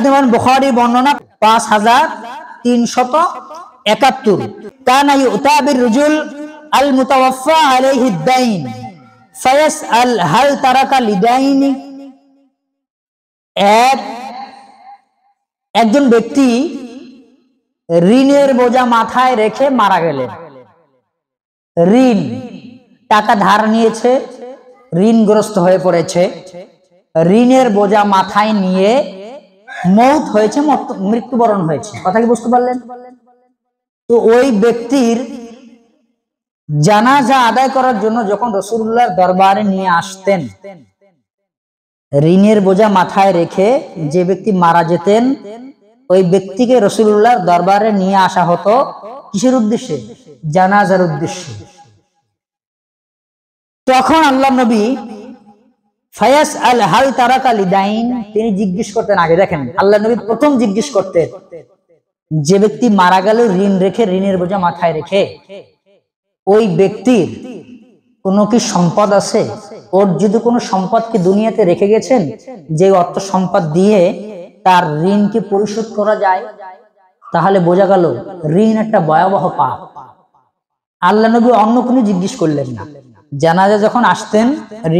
আপনি বলেন বুখারী বর্ণনা 5371 কানা ইউতাবির রুজুল আল মুতাওয়াফা আলাইহি দাইন ফায়াসআল হাল তারাকা লিদাইনি। একজন ব্যক্তি ঋণের বোঝা মাথায় রেখে মারা গেলেন। ঋণ, টাকা ধার নিয়েছে, ঋণগ্রস্ত হয়ে পড়েছে, ঋণের বোঝা মাথায় নিয়ে মৌত হয়েছে, মৃত্যুবরণ হয়েছে। কথা কি বুঝতে পারলেন? তো ওই ব্যক্তির জানাজা আদায় করার জন্য যখন রাসূলুল্লাহর দরবারে নিয়ে আসতেন, ঋণের বোঝা মাথায় রেখে যে ব্যক্তি মারা যেতেন, ওই ব্যক্তিকে রাসূলুল্লাহর দরবারে নিয়ে আসা হতো কিসের উদ্দেশ্যে? জানাজার উদ্দেশ্যে। তখন আল্লাহ নবী ফায়াসআল হাল তারাকা লিদাইন, তিনি জিজ্ঞেস করতেন। আগে দেখেন, আল্লাহ নবী প্রথম জিজ্ঞেস করতেন, যে ব্যক্তি মারা গেল ঋণ রেখে, ঋণের বোঝা মাথায় রেখে, ওই ব্যক্তির কোনো কি সম্পদ আছে? ওর যদি কোনো সম্পদ কি দুনিয়াতে রেখে গেছেন, যে অর্থ সম্পদ দিয়ে তার ঋণকে পরিশোধ করা যায়? তাহলে বোঝা গেল ঋণ একটা ভয়াবহ পাপ। আল্লাহ নবী অন্য কোনো জিজ্ঞেস করলেন না। জানাজা যখন আসতেন,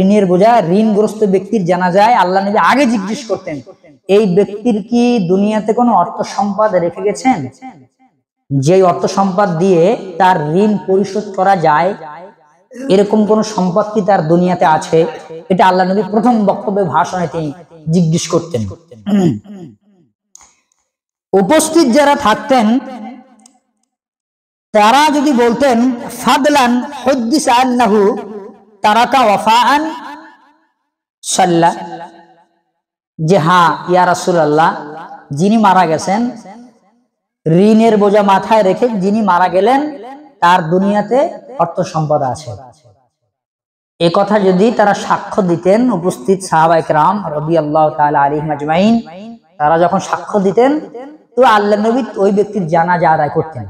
ঋণের বোঝা, ঋণগ্রস্ত ব্যক্তির জানাজায় আল্লাহ নবী আগে জিজ্ঞেস করতেন, এই ব্যক্তির কি দুনিয়াতে কোনো অর্থ সম্পদ রেখে গেছেন, যে অর্থ সম্পদ দিয়ে তার ঋণ পরিশোধ করা যায়? এরকম কোন সম্পদ কি তার দুনিয়াতে আছে? এটা আল্লাহ নবী প্রথম বক্তব্যে, ভাষণে তিনি জিজ্ঞেস করতেন। উপস্থিত যারা থাকতেন তারা যদি বলতেন ফাদলান হুদ্দিস আন্নাহু তারাকা ওয়াফাআন সাল্লা, যে হ্যাঁ ইয়া রাসূলুল্লাহ, যিনি মারা গেছেন, ঋণের বোঝা মাথায় রেখে যিনি মারা গেলেন, তার দুনিয়াতে অর্থ সম্পদ আছে। এ কথা যদি তারা সাক্ষ্য দিতেন, উপস্থিত সাহাবায়ে কেরাম রাদিয়াল্লাহু তাআলা আলাইহিম আজমাইন, তারা যখন সাক্ষ্য দিতেন, তো আল্লাহ নবী ওই ব্যক্তির জানাজা আদায় করতেন।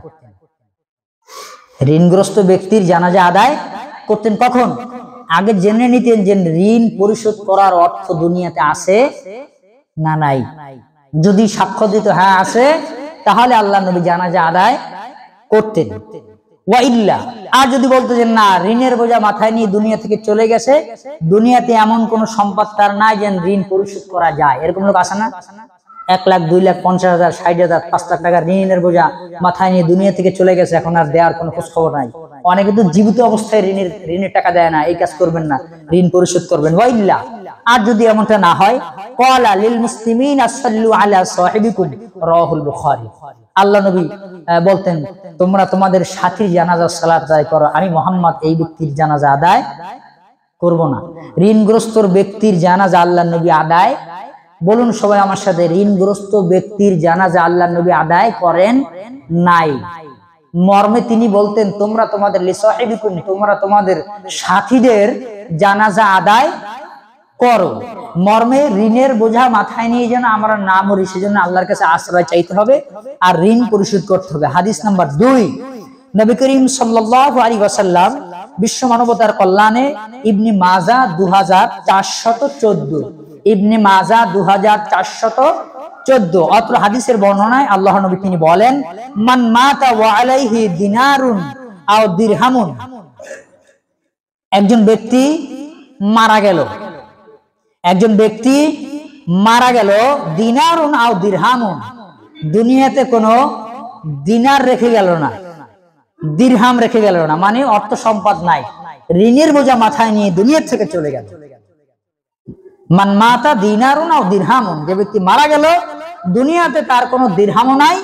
ঋণগ্রস্ত ব্যক্তির জানাজা আদায় করতেন। কখন? আগে জেনে নিতেন যে ঋণ পরিশোধ করার অর্থ দুনিয়াতে আছে না নাই। যদি সাক্ষ্য দিত হ্যাঁ আছে, তাহলে আল্লাহ নবী জানাজা আদায় করতেন। ওয়া ইল্লা, আর যদি বলতো যে না, ঋণের বোঝা মাথায় নিয়ে দুনিয়া থেকে চলে গেছে, দুনিয়াতে এমন কোন সম্পদ তার নাই যে ঋণ পরিশোধ করা যায়, এরকম লোক আছে না? 1 লাখ, 2 লাখ, 50,000, 60,000, 5 লাখ টাকা ঋণের বোঝা মাথায় নিয়ে দুনিয়া থেকে চলে গেছে, এখন আর দেওয়ার কোনো খোঁজ খবর নাই। অনেকে তো জীবিত অবস্থায় ঋণের টাকা দেয় না, এই কাজ করবেন না, ঋণ পরিশোধ করবেন। ওয়া ইল্লা, আর যদি এমনটা না হয়, ক্বালা লিল মুসলিমিনা সাল্লু আলা সাহিবিকুম, রাওয়াহুল বুখারী। আল্লাহ নবী বলতেন, তোমরা তোমাদের সাথীর জানাজা সালাত আদায় করো, আমি মুহাম্মদ এই ব্যক্তির জানাজা আদায় করব না। ঋণগ্রস্ত ব্যক্তির জানাজা আল্লাহ নবী আদায়, বলুন সবাই আমার সাথে, ঋণগ্রস্ত ব্যক্তির জানাজা আল্লাহ নবী আদায় করেন নাই। মর্মে তিনি বলতেন, তোমরা তোমাদের লিসাহিবিকুম, তোমরা তোমাদের সাথীদের জানাজা আদায় করো। মর্মে ঋণের বোঝা মাথায় নিয়ে যেন আমরা না মরি, সেজন্য আল্লাহর কাছে আশ্রয় চাইতে হবে আর ঋণ পরিশোধ করতে হবে। হাদিস নাম্বার 2, নবী করিম সাল্লাল্লাহু আলাইহি ওয়াসাল্লাম বিশ্ব মানবতার কল্যাণে, ইবনে মাজাহ 2414, ইবনে মাজাহ 2414, অত্র হাদিসের বর্ণনায় আল্লাহ নবী তিনি বলেন, মান মাতা ওয়া আলাইহি দিনারুন আও দিরহামুন, একজন ব্যক্তি মারা গেল, একজন ব্যক্তি মারা গেল, দিনারুন আও দিরহামুন, দুনিয়াতে কোনো দিনার রেখে গেল না, দিরহাম রেখে গেল না, মানে অর্থ সম্পদ নাই, ঋণের বোঝা মাথায় নিয়ে দুনিয়া থেকে চলে গেল। মান মাতা দিনারুন আও দিরহামুন, যে ব্যক্তি মারা গেল, দুনিয়াতে তার কোনো দিরহামও নাই,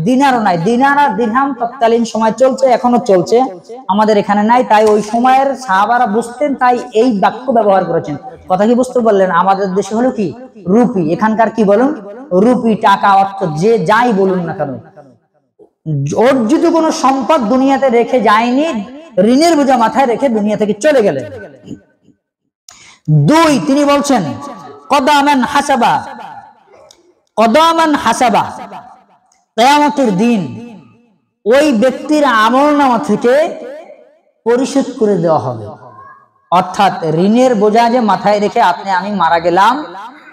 দিনারও নাই। দিনার আর দিরহাম তৎকালীন সময় চলছে, এখনো চলছে, আমাদের এখানে নাই। তাই ওই সময়ের সাহাবারা বুঝতেন, তাই এই বাক্য ব্যবহার করেছেন। কথা কি বুঝতে পারলেন? আমাদের দেশে হলো কি রুপি, এখানকার কি বলুন, রুপি, টাকা, অর্থ, যে যাই বলুন না কেন, ওর যদি কোনো সম্পদ দুনিয়াতে রেখে যায়নি, ঋণের বোঝা মাথায় রেখে দুনিয়া থেকে চলে গেলেন। 2, তিনি বলছেন কদামান হাসাবা, কদামান হাসাবা, কিয়ামতের দিন ওই ব্যক্তির আমলনামা থেকে পরিশোধ করে দেওয়া হবে। অর্থাৎ ঋণের বোঝা যে মাথায় রেখে আপনি আমি মারা গেলাম,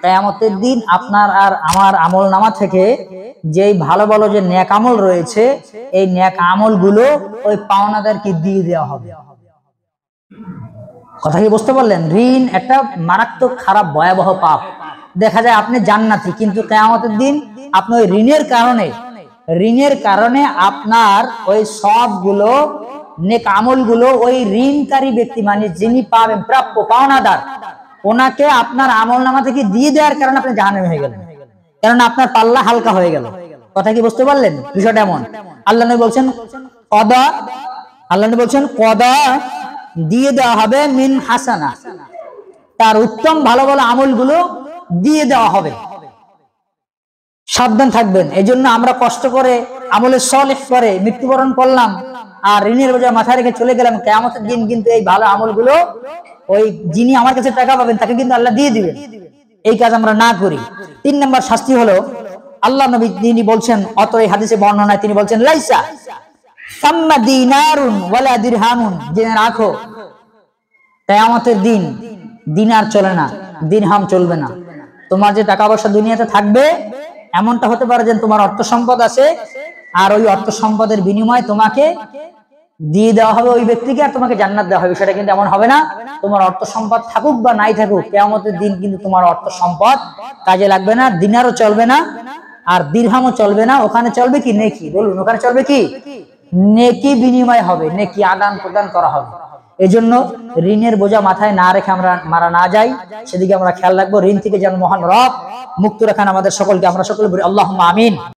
কিয়ামতের দিন আপনার আর আমার আমলনামা থেকে যেই ভালো ভালো যে নেক আমল রয়েছে এই নেক আমলগুলো ওই পাওনাদারকে দিয়ে দেওয়া হবে। কথা কি বুঝতে পারলেন? ঋণ একটা মারাত্মক খারাপ ভয়াবহ পাপ। দেখা যায় আপনি জান্নাতি, কিন্তু কিয়ামতের দিন আপনি ওই ঋণের কারণে আপনার ওই সবগুলো নেক আমলগুলো ওই ঋণকারী ব্যক্তি মানে যিনি পাবেন প্রাপ্য পাওনাদার ওনাকে আপনার আমলনামা থেকে দিয়ে দেওয়ার কারণে আপনি জাহান্নামী হয়ে গেলেন, কারণ আপনার পাল্লা হালকা হয়ে গেল। কথা কি বুঝতে পারলেন? বিষয়টা এমন। আল্লাহ নবী বলছেন কদা দিয়ে দেওয়া হবে মিন হাসানা, তার উত্তম ভালো ভালো আমলগুলো দিয়ে দেওয়া হবে। সাবধান থাকবেন। এই জন্য আমরা কষ্ট করে আমলে সলেহ করে মৃত্যুবরণ করলাম আর ঋণের বোঝা মাথায় রেখে চলে গেলাম, কিয়ামতের দিন কিন্তু এই ভালো আমলগুলো ওই যিনি আমার কাছে টাকা পাবেন তাকে কিন্তু আল্লাহ দিয়ে দিবেন। এই কাজ আমরা না করি। 3 নম্বর শাস্তি হলো আল্লাহ নবী তিনি বলছেন, অত এই হাদিসে বর্ণনায় তিনি বলছেন লাইসা সাম্মা দিনারুন ওয়ালা দিরহামুন, জেনে রাখো কিয়ামতের দিন দিনার চলে না, দিরহাম চলবে না। তোমার যে টাকা পয়সা দুনিয়াতে থাকবে এমনটা হতে পারে যে তোমার অর্থ সম্পদ আছে আর ওই অর্থ সম্পদের বিনিময়ে তোমাকে দিয়ে দেওয়া হবে ওই ব্যক্তিকে আর তোমাকে জান্নাত দেওয়া হবে। সেটা কিন্তু এমন হবে না। তোমার অর্থ সম্পদ থাকুক বা নাই থাকুক, কিয়ামতের দিন কিন্তু তোমার অর্থ সম্পদ কাজে লাগবে না, দিনারও চলবে না আর দিরহামও চলবে না। ওখানে চলবে কি? নেকি। বলুন, ওখানে চলবে কি? নেকি বিনিময় হবে, নেকি আদান প্রদান করা হবে। এই জন্য ঋণের বোঝা মাথায় না রেখে আমরা মারা না যাই, সেদিকে আমরা খেয়াল রাখবো। ঋণ থেকে যেন মহান রব মুক্ত রাখেন আমাদের সকলকে। আমরা সকলে বলি আল্লাহুম্মা আমিন।